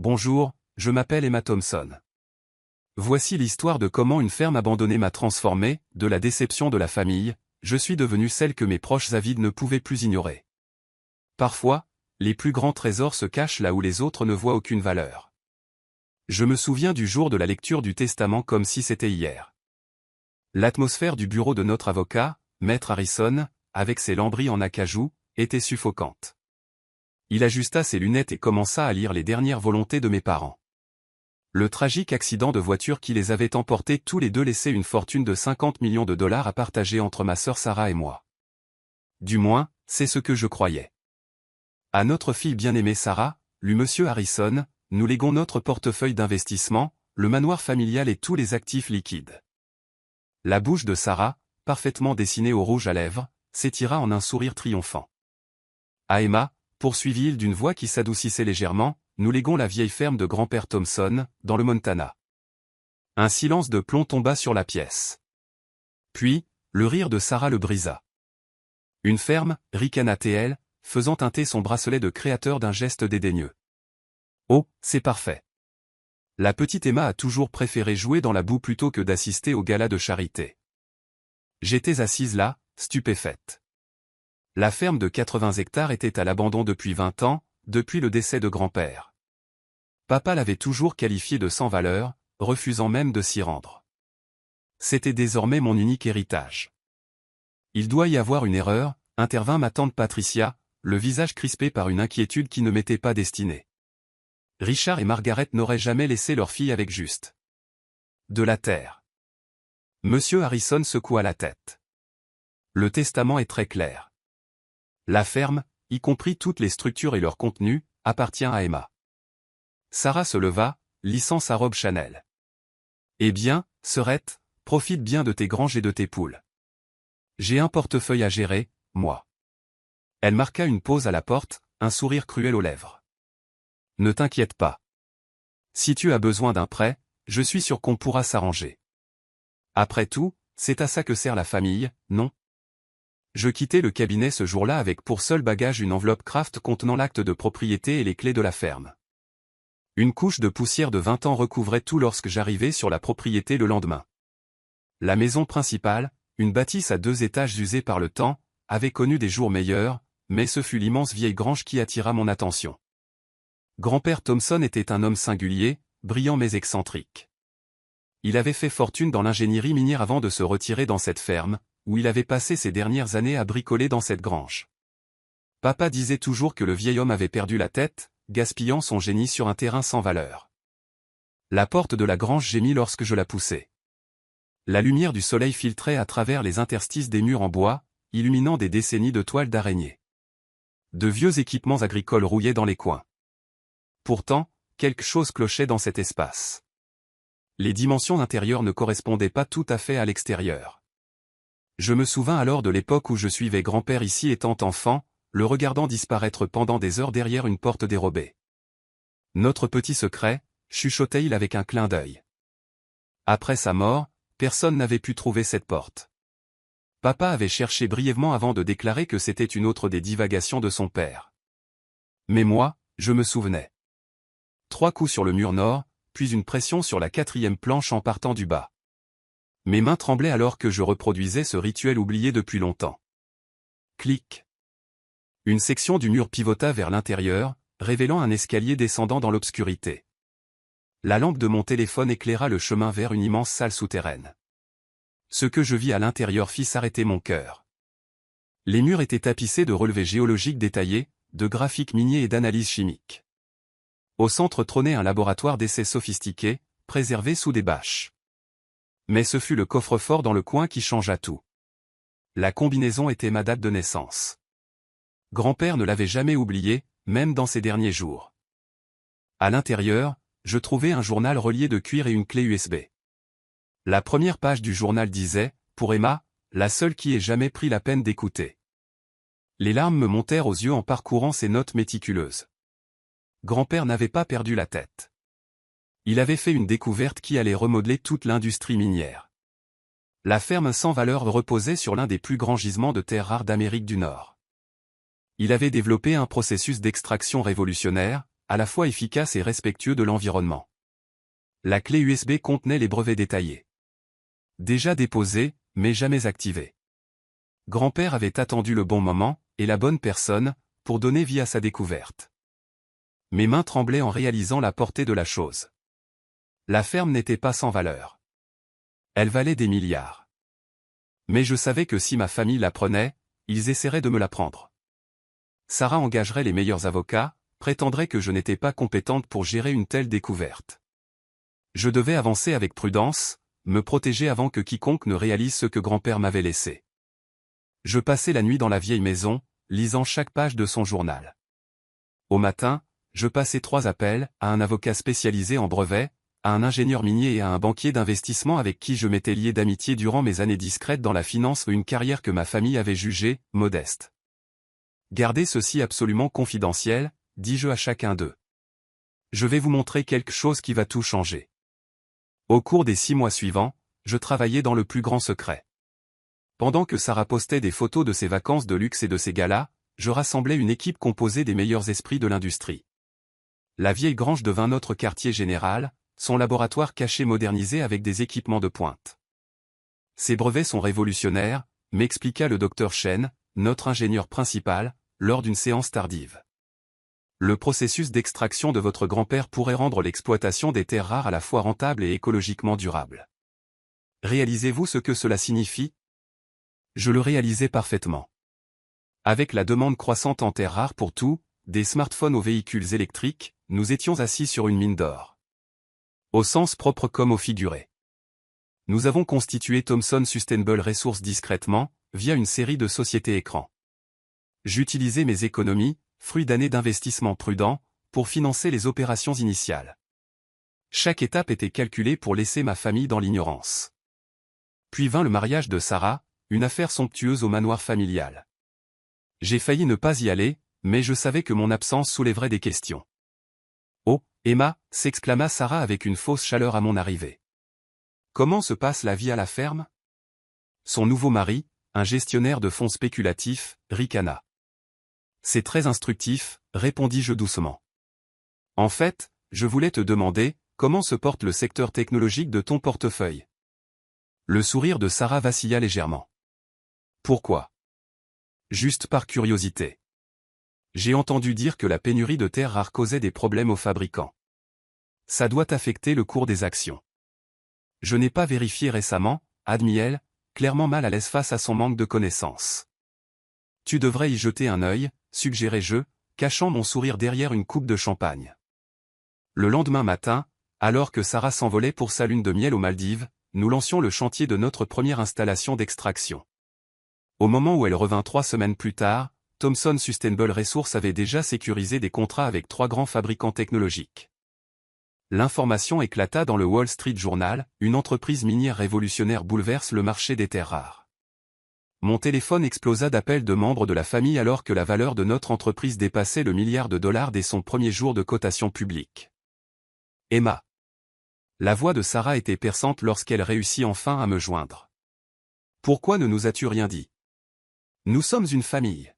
Bonjour, je m'appelle Emma Thompson. Voici l'histoire de comment une ferme abandonnée m'a transformé, de la déception de la famille, je suis devenue celle que mes proches avides ne pouvaient plus ignorer. Parfois, les plus grands trésors se cachent là où les autres ne voient aucune valeur. Je me souviens du jour de la lecture du testament comme si c'était hier. L'atmosphère du bureau de notre avocat, Maître Harrison, avec ses lambris en acajou, était suffocante. Il ajusta ses lunettes et commença à lire les dernières volontés de mes parents. Le tragique accident de voiture qui les avait emportés tous les deux laissait une fortune de 50 millions de dollars à partager entre ma sœur Sarah et moi. Du moins, c'est ce que je croyais. À notre fille bien-aimée Sarah, lut Monsieur Harrison, nous léguons notre portefeuille d'investissement, le manoir familial et tous les actifs liquides. La bouche de Sarah, parfaitement dessinée au rouge à lèvres, s'étira en un sourire triomphant. À Emma, poursuivit-il d'une voix qui s'adoucissait légèrement, nous léguons la vieille ferme de grand-père Thompson, dans le Montana. Un silence de plomb tomba sur la pièce. Puis, le rire de Sarah le brisa. Une ferme, ricana-t-elle, faisant teinter son bracelet de créateur d'un geste dédaigneux. Oh, c'est parfait. La petite Emma a toujours préféré jouer dans la boue plutôt que d'assister au gala de charité. J'étais assise là, stupéfaite. La ferme de 80 hectares était à l'abandon depuis 20 ans, depuis le décès de grand-père. Papa l'avait toujours qualifiée de sans valeur, refusant même de s'y rendre. C'était désormais mon unique héritage. Il doit y avoir une erreur, intervint ma tante Patricia, le visage crispé par une inquiétude qui ne m'était pas destinée. Richard et Margaret n'auraient jamais laissé leur fille avec juste de la terre. Monsieur Harrison secoua la tête. Le testament est très clair. La ferme, y compris toutes les structures et leur contenu, appartient à Emma. Sarah se leva, lissant sa robe Chanel. Eh bien, sœurette, profite bien de tes granges et de tes poules. J'ai un portefeuille à gérer, moi. Elle marqua une pause à la porte, un sourire cruel aux lèvres. Ne t'inquiète pas. Si tu as besoin d'un prêt, je suis sûr qu'on pourra s'arranger. Après tout, c'est à ça que sert la famille, non? Je quittai le cabinet ce jour-là avec pour seul bagage une enveloppe Kraft contenant l'acte de propriété et les clés de la ferme. Une couche de poussière de 20 ans recouvrait tout lorsque j'arrivai sur la propriété le lendemain. La maison principale, une bâtisse à 2 étages usée par le temps, avait connu des jours meilleurs, mais ce fut l'immense vieille grange qui attira mon attention. Grand-père Thompson était un homme singulier, brillant mais excentrique. Il avait fait fortune dans l'ingénierie minière avant de se retirer dans cette ferme, où il avait passé ses dernières années à bricoler dans cette grange. Papa disait toujours que le vieil homme avait perdu la tête, gaspillant son génie sur un terrain sans valeur. La porte de la grange gémit lorsque je la poussai. La lumière du soleil filtrait à travers les interstices des murs en bois, illuminant des décennies de toiles d'araignée. De vieux équipements agricoles rouillaient dans les coins. Pourtant, quelque chose clochait dans cet espace. Les dimensions intérieures ne correspondaient pas tout à fait à l'extérieur. Je me souvins alors de l'époque où je suivais grand-père ici étant enfant, le regardant disparaître pendant des heures derrière une porte dérobée. Notre petit secret, chuchotait-il avec un clin d'œil. Après sa mort, personne n'avait pu trouver cette porte. Papa avait cherché brièvement avant de déclarer que c'était une autre des divagations de son père. Mais moi, je me souvenais. 3 coups sur le mur nord, puis une pression sur la 4e planche en partant du bas. Mes mains tremblaient alors que je reproduisais ce rituel oublié depuis longtemps. Clic. Une section du mur pivota vers l'intérieur, révélant un escalier descendant dans l'obscurité. La lampe de mon téléphone éclaira le chemin vers une immense salle souterraine. Ce que je vis à l'intérieur fit s'arrêter mon cœur. Les murs étaient tapissés de relevés géologiques détaillés, de graphiques miniers et d'analyses chimiques. Au centre trônait un laboratoire d'essais sophistiqués, préservé sous des bâches. Mais ce fut le coffre-fort dans le coin qui changea tout. La combinaison était ma date de naissance. Grand-père ne l'avait jamais oublié, même dans ses derniers jours. À l'intérieur, je trouvai un journal relié de cuir et une clé USB. La première page du journal disait, pour Emma, la seule qui ait jamais pris la peine d'écouter. Les larmes me montèrent aux yeux en parcourant ces notes méticuleuses. Grand-père n'avait pas perdu la tête. Il avait fait une découverte qui allait remodeler toute l'industrie minière. La ferme sans valeur reposait sur l'un des plus grands gisements de terres rares d'Amérique du Nord. Il avait développé un processus d'extraction révolutionnaire, à la fois efficace et respectueux de l'environnement. La clé USB contenait les brevets détaillés. Déjà déposés, mais jamais activés. Grand-père avait attendu le bon moment, et la bonne personne, pour donner vie à sa découverte. Mes mains tremblaient en réalisant la portée de la chose. La ferme n'était pas sans valeur. Elle valait des milliards. Mais je savais que si ma famille la prenait, ils essaieraient de me la prendre. Sarah engagerait les meilleurs avocats, prétendrait que je n'étais pas compétente pour gérer une telle découverte. Je devais avancer avec prudence, me protéger avant que quiconque ne réalise ce que grand-père m'avait laissé. Je passais la nuit dans la vieille maison, lisant chaque page de son journal. Au matin, je passais 3 appels, à un avocat spécialisé en brevets, à un ingénieur minier et à un banquier d'investissement avec qui je m'étais lié d'amitié durant mes années discrètes dans la finance, une carrière que ma famille avait jugée modeste. Gardez ceci absolument confidentiel, dis-je à chacun d'eux. Je vais vous montrer quelque chose qui va tout changer. Au cours des 6 mois suivants, je travaillais dans le plus grand secret. Pendant que Sarah postait des photos de ses vacances de luxe et de ses galas, je rassemblais une équipe composée des meilleurs esprits de l'industrie. La vieille grange devint notre quartier général, son laboratoire caché modernisé avec des équipements de pointe. Ces brevets sont révolutionnaires, m'expliqua le docteur Chen, notre ingénieur principal, lors d'une séance tardive. Le processus d'extraction de votre grand-père pourrait rendre l'exploitation des terres rares à la fois rentable et écologiquement durable. Réalisez-vous ce que cela signifie? Je le réalisais parfaitement. Avec la demande croissante en terres rares pour tout, des smartphones aux véhicules électriques, nous étions assis sur une mine d'or. Au sens propre comme au figuré. Nous avons constitué Thomson Sustainable Resources discrètement, via une série de sociétés écrans. J'utilisais mes économies, fruit d'années d'investissement prudents, pour financer les opérations initiales. Chaque étape était calculée pour laisser ma famille dans l'ignorance. Puis vint le mariage de Sarah, une affaire somptueuse au manoir familial. J'ai failli ne pas y aller, mais je savais que mon absence soulèverait des questions. « Oh, Emma !» s'exclama Sarah avec une fausse chaleur à mon arrivée. « Comment se passe la vie à la ferme ?» Son nouveau mari, un gestionnaire de fonds spéculatifs, ricana. « C'est très instructif, répondis-je doucement. En fait, je voulais te demander, comment se porte le secteur technologique de ton portefeuille ?» Le sourire de Sarah vacilla légèrement. Pourquoi? Juste par curiosité. J'ai entendu dire que la pénurie de terres rares causait des problèmes aux fabricants. Ça doit affecter le cours des actions. Je n'ai pas vérifié récemment, admit-elle, clairement mal à l'aise face à son manque de connaissances. Tu devrais y jeter un œil, suggérai-je, cachant mon sourire derrière une coupe de champagne. Le lendemain matin, alors que Sarah s'envolait pour sa lune de miel aux Maldives, nous lancions le chantier de notre première installation d'extraction. Au moment où elle revint 3 semaines plus tard, Thomson Sustainable Resources avait déjà sécurisé des contrats avec 3 grands fabricants technologiques. L'information éclata dans le Wall Street Journal, une entreprise minière révolutionnaire bouleverse le marché des terres rares. Mon téléphone explosa d'appels de membres de la famille alors que la valeur de notre entreprise dépassait le $1 milliard dès son premier jour de cotation publique. Emma. La voix de Sarah était perçante lorsqu'elle réussit enfin à me joindre. Pourquoi ne nous as-tu rien dit? Nous sommes une famille.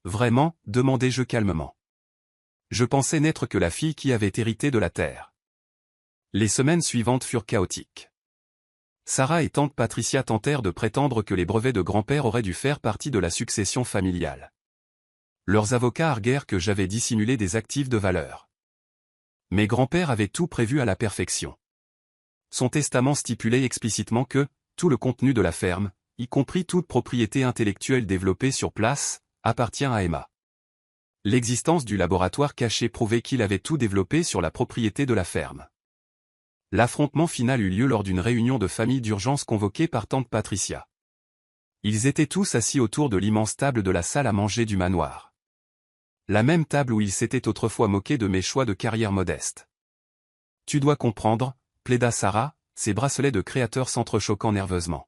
Vraiment, demandai-je calmement. Je pensais n'être que la fille qui avait hérité de la terre. Les semaines suivantes furent chaotiques. Sarah et tante Patricia tentèrent de prétendre que les brevets de grand-père auraient dû faire partie de la succession familiale. Leurs avocats arguèrent que j'avais dissimulé des actifs de valeur. Mais grand-père avait tout prévu à la perfection. Son testament stipulait explicitement que tout le contenu de la ferme, y compris toute propriété intellectuelle développée sur place, appartient à Emma. L'existence du laboratoire caché prouvait qu'il avait tout développé sur la propriété de la ferme. L'affrontement final eut lieu lors d'une réunion de famille d'urgence convoquée par tante Patricia. Ils étaient tous assis autour de l'immense table de la salle à manger du manoir. La même table où ils s'étaient autrefois moqués de mes choix de carrière modeste. Tu dois comprendre, plaida Sarah, ses bracelets de créateur s'entrechoquant nerveusement.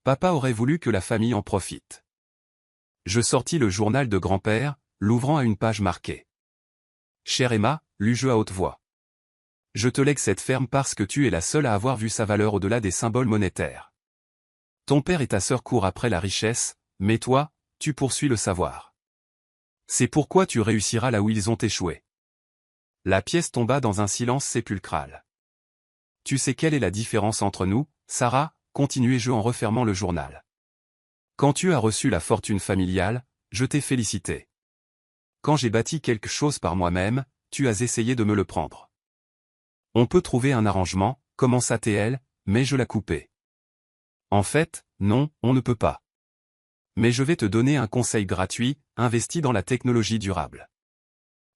Papa aurait voulu que la famille en profite. Je sortis le journal de grand-père, l'ouvrant à une page marquée. Chère Emma, lus-je à haute voix. Je te lègue cette ferme parce que tu es la seule à avoir vu sa valeur au-delà des symboles monétaires. Ton père et ta sœur courent après la richesse, mais toi, tu poursuis le savoir. C'est pourquoi tu réussiras là où ils ont échoué. La pièce tomba dans un silence sépulcral. Tu sais quelle est la différence entre nous, Sarah, continuai-je en refermant le journal. Quand tu as reçu la fortune familiale, je t'ai félicité. Quand j'ai bâti quelque chose par moi-même, tu as essayé de me le prendre. On peut trouver un arrangement, commença TL, mais je l'ai coupé. En fait, non, on ne peut pas. Mais je vais te donner un conseil gratuit, investis dans la technologie durable.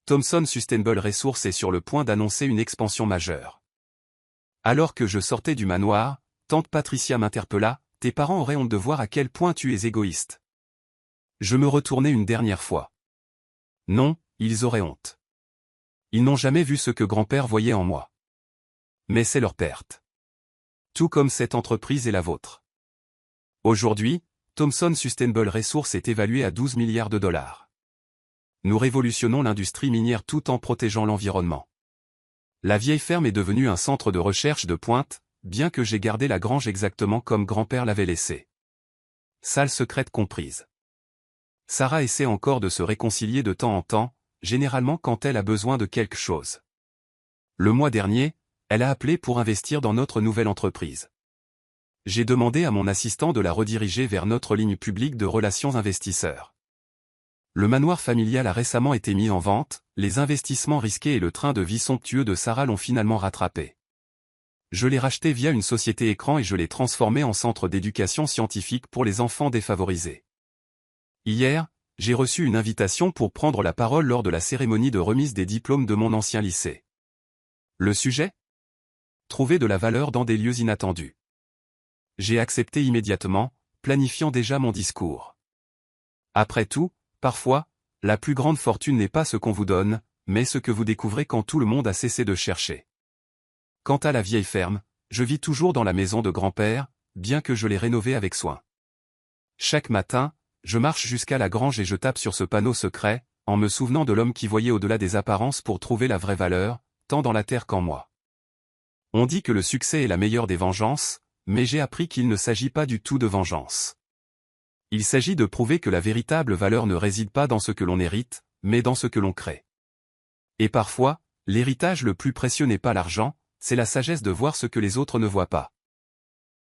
Thomson Sustainable Resources est sur le point d'annoncer une expansion majeure. Alors que je sortais du manoir, tante Patricia m'interpella, tes parents auraient honte de voir à quel point tu es égoïste. Je me retournai une dernière fois. Non, ils auraient honte. Ils n'ont jamais vu ce que grand-père voyait en moi. Mais c'est leur perte. Tout comme cette entreprise est la vôtre. Aujourd'hui, Thomson Sustainable Resources est évalué à 12 milliards de dollars. Nous révolutionnons l'industrie minière tout en protégeant l'environnement. La vieille ferme est devenue un centre de recherche de pointe, bien que j'ai gardé la grange exactement comme grand-père l'avait laissé. Salle secrète comprise. Sarah essaie encore de se réconcilier de temps en temps, généralement quand elle a besoin de quelque chose. Le mois dernier, elle a appelé pour investir dans notre nouvelle entreprise. J'ai demandé à mon assistant de la rediriger vers notre ligne publique de relations investisseurs. Le manoir familial a récemment été mis en vente, les investissements risqués et le train de vie somptueux de Sarah l'ont finalement rattrapé. Je l'ai racheté via une société écran et je l'ai transformé en centre d'éducation scientifique pour les enfants défavorisés. Hier, j'ai reçu une invitation pour prendre la parole lors de la cérémonie de remise des diplômes de mon ancien lycée. Le sujet ? Trouver de la valeur dans des lieux inattendus. J'ai accepté immédiatement, planifiant déjà mon discours. Après tout, parfois, la plus grande fortune n'est pas ce qu'on vous donne, mais ce que vous découvrez quand tout le monde a cessé de chercher. Quant à la vieille ferme, je vis toujours dans la maison de grand-père, bien que je l'ai rénovée avec soin. Chaque matin, je marche jusqu'à la grange et je tape sur ce panneau secret, en me souvenant de l'homme qui voyait au-delà des apparences pour trouver la vraie valeur, tant dans la terre qu'en moi. On dit que le succès est la meilleure des vengeances, mais j'ai appris qu'il ne s'agit pas du tout de vengeance. Il s'agit de prouver que la véritable valeur ne réside pas dans ce que l'on hérite, mais dans ce que l'on crée. Et parfois, l'héritage le plus précieux n'est pas l'argent, c'est la sagesse de voir ce que les autres ne voient pas.